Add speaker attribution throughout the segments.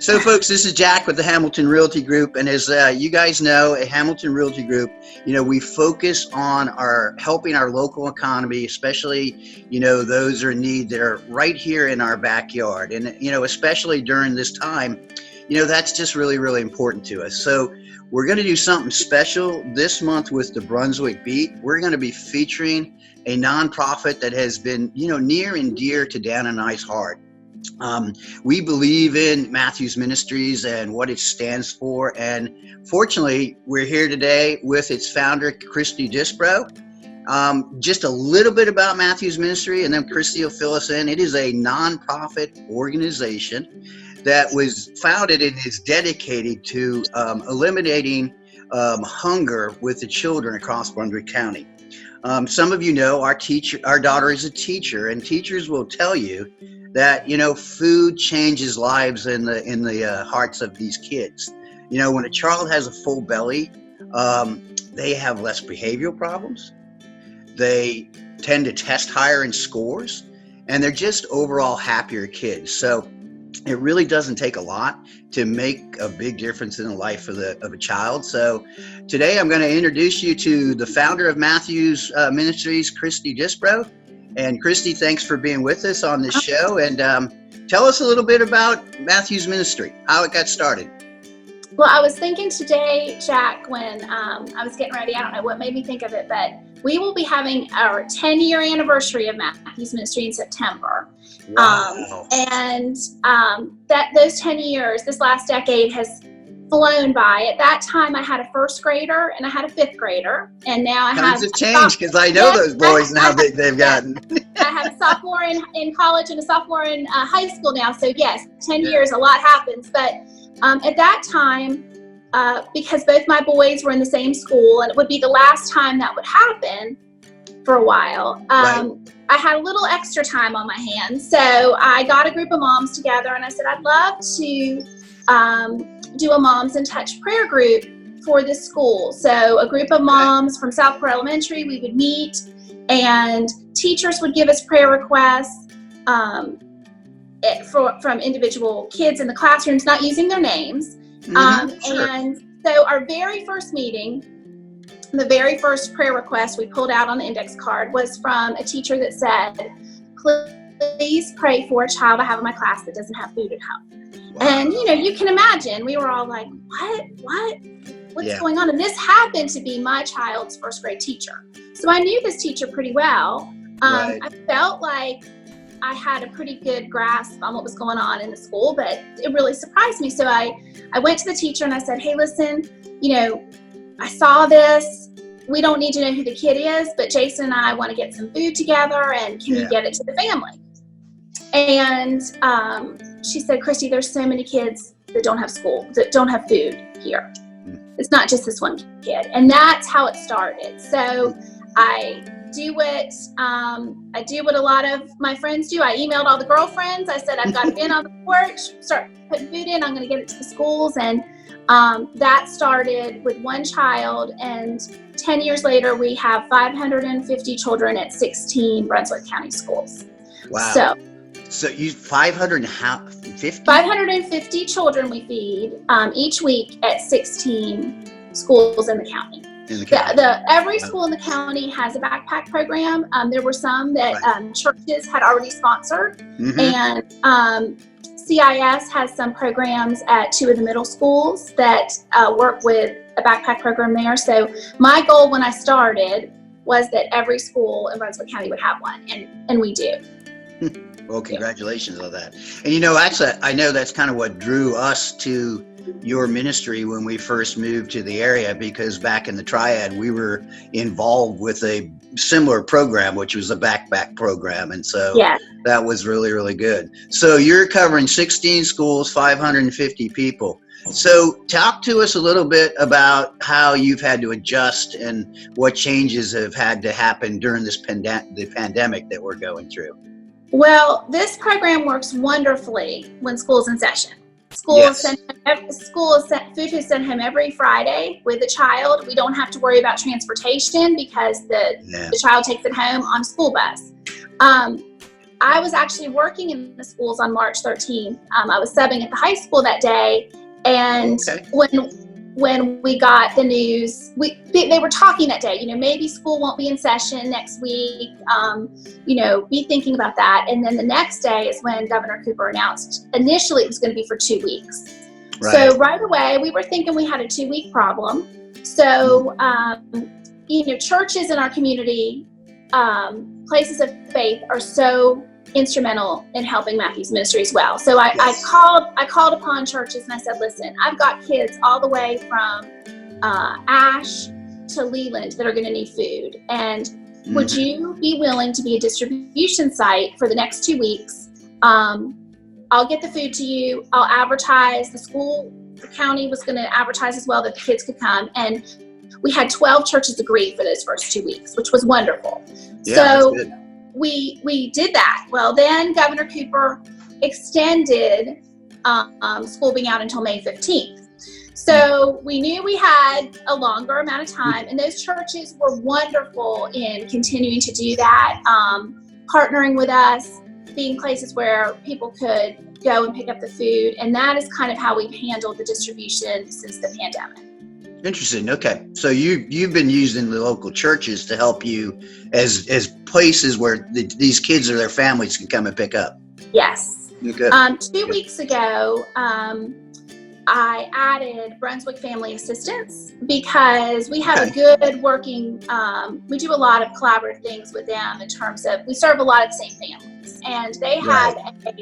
Speaker 1: So, folks, this is Jack with the Hamilton Realty Group, and as you guys know, at Hamilton Realty Group, we focus on helping our local economy, especially those who are in need that are right here in our backyard, and especially during this time, that's just really, really important to us. So, we're going to do something special this month with the Brunswick Beat. We're going to be featuring a nonprofit that has been, near and dear to Dan and I's heart. We believe in Matthews Ministries and what it stands for, and fortunately we're here today with its founder, Christy Disbrow. Just a little bit about Matthews Ministry, and then Christy will fill us in. It is a nonprofit organization that was founded and is dedicated to eliminating hunger with the children across Brunswick County. Some of you know our daughter is a teacher, and teachers will tell you that food changes lives in the hearts of these kids. When a child has a full belly, they have less behavioral problems. They tend to test higher in scores, and they're just overall happier kids. So it really doesn't take a lot to make a big difference in the life of a child. So today I'm going to introduce you to the founder of Matthews Ministries, Christy Disbrow. And Christy, thanks for being with us on this show. And tell us a little bit about Matthews Ministry, how it got started.
Speaker 2: Well, I was thinking today, Jack, when I was getting ready, I don't know what made me think of it, but we will be having our 10-year anniversary of Matthews Ministry in September.
Speaker 1: Wow.
Speaker 2: Those 10 years, this last decade has flown by. At that time, I had a first grader and I had a fifth grader, and now I have
Speaker 1: times have changed, because I know those boys now that they've gotten.
Speaker 2: I have a sophomore in college and a sophomore in high school now. So yes, 10 years, a lot happens. But at that time, because both my boys were in the same school, and it would be the last time that would happen for a while,
Speaker 1: Right.
Speaker 2: I had a little extra time on my hands. So I got a group of moms together, and I said, I'd love to do a Moms in Touch prayer group for this school. So a group of moms from Southport Elementary, we would meet, and teachers would give us prayer requests from individual kids in the classrooms, not using their names.
Speaker 1: Sure.
Speaker 2: And so our very first meeting, the very first prayer request we pulled out on the index card was from a teacher that said, please pray for a child I have in my class that doesn't have food at home.
Speaker 1: Wow.
Speaker 2: And you can imagine, we were all like, what's going on? And this happened to be my child's first grade teacher. So I knew this teacher pretty well.
Speaker 1: Right.
Speaker 2: I felt like I had a pretty good grasp on what was going on in the school, but it really surprised me. So I went to the teacher and I said, hey, listen, I saw this. We don't need to know who the kid is, but Jason and I want to get some food together, and can you get it to the family? And she said, Christy, there's so many kids that don't have food here. It's not just this one kid. And that's how it started. So I do what a lot of my friends do. I emailed all the girlfriends. I said, I've got a bin on the porch, start putting food in. I'm going to get it to the schools. And that started with one child. And 10 years later, we have 550 children at 16 Brunswick County schools.
Speaker 1: Wow. So you 550?
Speaker 2: 550 children we feed each week at 16 schools in the county. Every school in the county has a backpack program. There were some that churches had already sponsored, and CIS has some programs at 2 of the middle schools that work with a backpack program there. So my goal when I started was that every school in Brunswick County would have one, and we do.
Speaker 1: Well, congratulations on that. And actually, I know that's kind of what drew us to your ministry when we first moved to the area, because back in the Triad, we were involved with a similar program, which was a backpack program. And so that was really, really good. So you're covering 16 schools, 550 people. So talk to us a little bit about how you've had to adjust and what changes have had to happen during this the pandemic that we're going through.
Speaker 2: Well, this program works wonderfully when school's in session. Food is sent home every Friday with a child. We don't have to worry about transportation because the child takes it home on a school bus. I was actually working in the schools on March 13th. I was subbing at the high school that day, and when we got the news, they were talking that day, maybe school won't be in session next week, be thinking about that. And then the next day is when Governor Cooper announced initially it was going to be for 2 weeks. Right. So right away, we were thinking we had a 2-week problem. So, churches in our community, places of faith are so instrumental in helping Matthew's ministry as well. So I called upon churches and I said, listen, I've got kids all the way from Ash to Leland that are going to need food. And would you be willing to be a distribution site for the next 2 weeks? I'll get the food to you. I'll advertise. The county was going to advertise as well that the kids could come. And we had 12 churches agree for those first 2 weeks, which was wonderful. Yeah, so we did that. Well, then Governor Cooper extended school being out until May 15th. So we knew we had a longer amount of time, and those churches were wonderful in continuing to do that, partnering with us, being places where people could go and pick up the food. And that is kind of how we've handled the distribution since the pandemic.
Speaker 1: Interesting. Okay. So you've been using the local churches to help you as places where these kids or their families can come and pick up.
Speaker 2: Yes.
Speaker 1: Okay.
Speaker 2: 2 weeks ago, I added Brunswick Family Assistance because we have a good working, we do a lot of collaborative things with them in terms of, we serve a lot of the same families, and they have a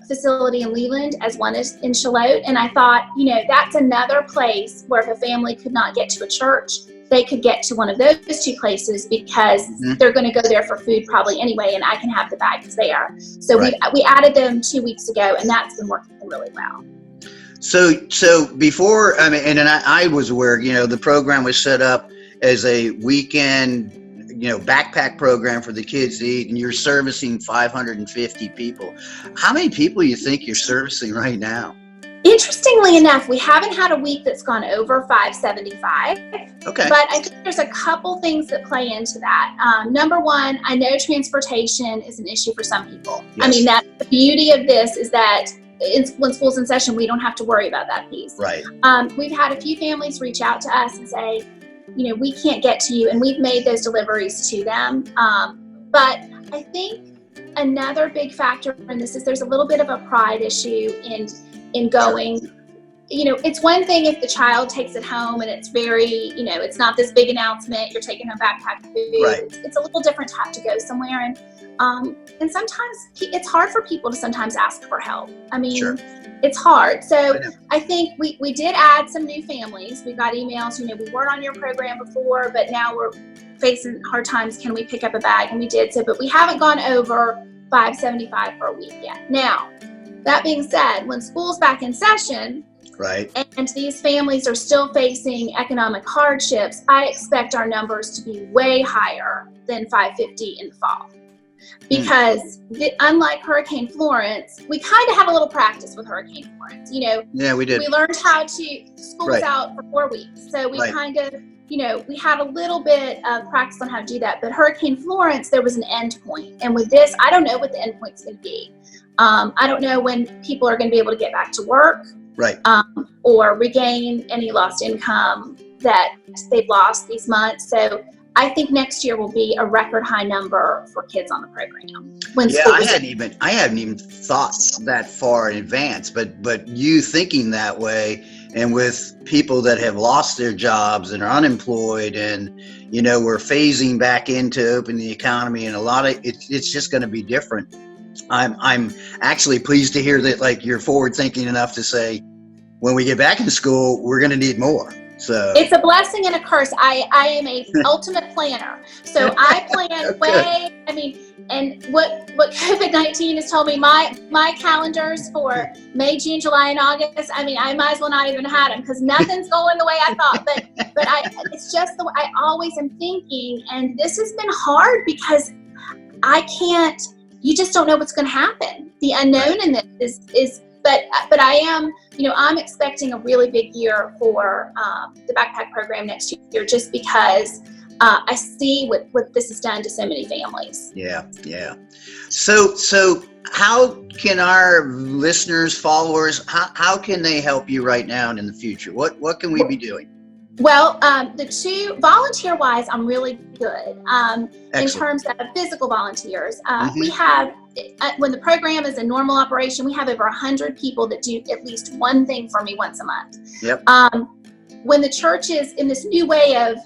Speaker 2: facility in Leland as one is in Charlotte. And I thought, that's another place where if a family could not get to a church, they could get to one of those 2 places because they're going to go there for food probably anyway, and I can have the bags there. So we added them 2 weeks ago, and that's been working really well.
Speaker 1: So before, and then I was aware, the program was set up as a weekend, backpack program for the kids to eat, and you're servicing 550 people. How many people do you think you're servicing right now?
Speaker 2: Interestingly enough, we haven't had a week that's gone over 575.
Speaker 1: Okay.
Speaker 2: But I think there's a couple things that play into that. Number one, I know transportation is an issue for some people. Yes. That's the beauty of this is that when school's in session, we don't have to worry about that piece.
Speaker 1: Right.
Speaker 2: We've had a few families reach out to us and say, we can't get to you, and we've made those deliveries to them. But I think another big factor in this is there's a little bit of a pride issue in going. Sure. It's one thing if the child takes it home and it's very, it's not this big announcement, you're taking home backpack food. Right. It's a little different to have to go somewhere. And sometimes it's hard for people to sometimes ask for help. Sure. It's hard. So I think we did add some new families. We got emails, we weren't on your program before, but now we're facing hard times. Can we pick up a bag? And we did so, but we haven't gone over 575 for a week yet. Now, that being said, when school's back in session, right, and these families are still facing economic hardships, I expect our numbers to be way higher than 550 in the fall. Because unlike Hurricane Florence, we kind of had a little practice with Hurricane Florence.
Speaker 1: Yeah, we did.
Speaker 2: We learned how to, school was out for 4 weeks. So we kind of, we had a little bit of practice on how to do that. But Hurricane Florence, there was an end point. And with this, I don't know what the end point's going to be. I don't know when people are going to be able to get back to work. Right. Or regain any lost income that they've lost these months. So I think next year will be a record high number for kids on the program. I hadn't even thought that far in advance, but you thinking that way, and with people that have lost their jobs and are unemployed, and we're phasing back into opening the economy, and a lot of it's just going to be different. I'm actually pleased to hear that you're forward thinking enough to say when we get back in school, we're going to need more. So it's a blessing and a curse. I am a ultimate planner. So I plan way, and what COVID-19 has told me, my calendars for May, June, July, and August, I might as well not even had them because nothing's going the way I thought. But it's just the way I always am thinking. And this has been hard because you just don't know what's going to happen. The unknown in this is but I am, I'm expecting a really big year for the backpack program next year, just because I see what this has done to so many families.
Speaker 1: Yeah. So how can our listeners, followers, how can they help you right now and in the future? What can we be doing?
Speaker 2: Well, the two volunteer-wise, I'm really good. In terms of physical volunteers, we have, when the program is in normal operation, we have over 100 people that do at least one thing for me once a month.
Speaker 1: Yep.
Speaker 2: When the church is in this new way of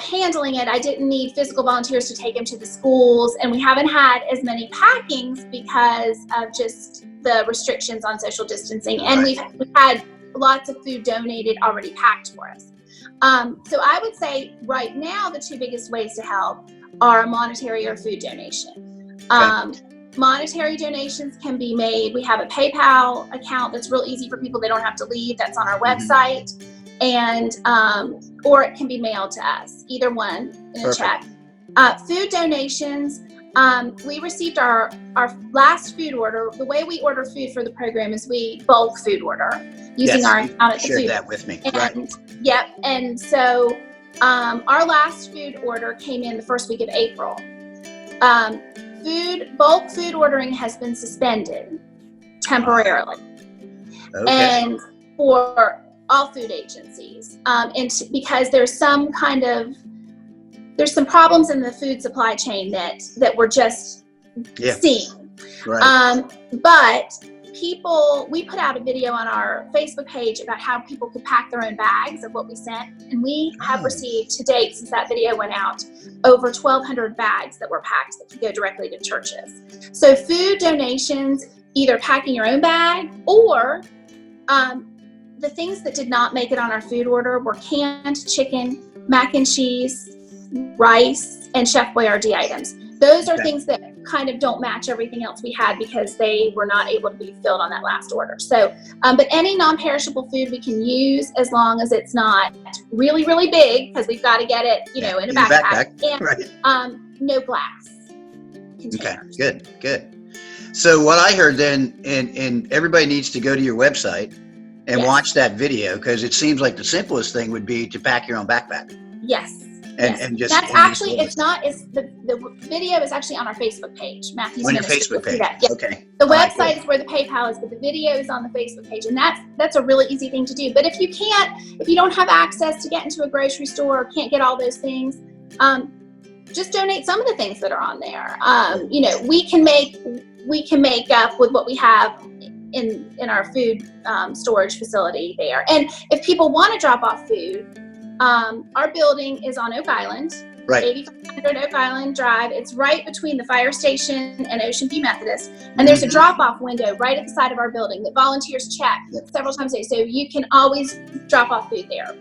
Speaker 2: handling it, I didn't need physical volunteers to take them to the schools, and we haven't had as many packings because of just the restrictions on social distancing. And we've had lots of food donated already packed for us. So I would say right now the two biggest ways to help are monetary or food donation. Monetary donations can be made. We have a PayPal account that's real easy for people. They don't have to leave. That's on our website. And or it can be mailed to us, either one in a check. Food donations, we received our last food order. The way we order food for the program is we bulk food order using our account at the food.
Speaker 1: Shared that with me.
Speaker 2: Yep. And so our last food order came in the first week of April. Bulk food ordering has been suspended temporarily. And for all food agencies, because there's some problems in the food supply chain that we're just seeing. But we put out a video on our Facebook page about how people could pack their own bags of what we sent, and we have received to date, since that video went out, over 1,200 bags that were packed that could go directly to churches. So food donations, either packing your own bag, or the things that did not make it on our food order were canned chicken, mac and cheese, rice, and Chef Boyardee items. Those are things that kind of don't match everything else we had because they were not able to be filled on that last order. So, but any non-perishable food we can use as long as it's not really, really big, because we've got to get it, in a backpack. And no glass containers.
Speaker 1: Okay, good. So what I heard then, and everybody needs to go to your website and watch that video, because it seems like the simplest thing would be to pack your own backpack.
Speaker 2: Yes.
Speaker 1: And just
Speaker 2: that's actually the video is actually on our Facebook page, Matthew's
Speaker 1: on your
Speaker 2: Ministries.
Speaker 1: Facebook page.
Speaker 2: Yes.
Speaker 1: Okay.
Speaker 2: The website is where the PayPal is, but the video is on the Facebook page, and that's a really easy thing to do. But if you don't have access to get into a grocery store or can't get all those things, just donate some of the things that are on there. We can make up with what we have in our food storage facility there. And if people want to drop off food, our building is on Oak Island, 8500 Oak Island Drive. It's right between the fire station and Ocean View Methodist. And there's a drop-off window right at the side of our building that volunteers check several times a day. So you can always drop off food there,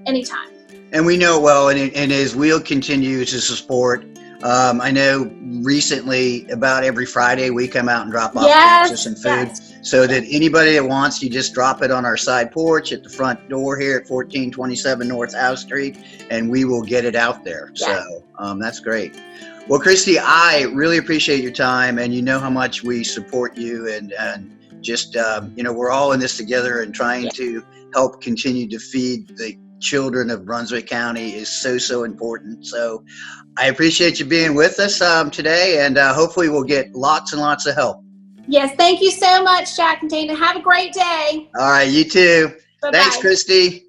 Speaker 2: anytime.
Speaker 1: And we know well, and as we'll continue to support, I know recently about every Friday we come out and drop off pizzas and food. So that anybody that wants, you just drop it on our side porch at the front door here at 1427 North Howe Street, and we will get it out there. So that's great. Well, Christy, I really appreciate your time, and you know how much we support you, and just, we're all in this together, and trying to help continue to feed the children of Brunswick County is so important. So I appreciate you being with us today, and hopefully we'll get lots and lots of help.
Speaker 2: Yes, thank you so much, Jack and Dana. Have a great day.
Speaker 1: All right, you too.
Speaker 2: Bye-bye.
Speaker 1: Thanks, Christy.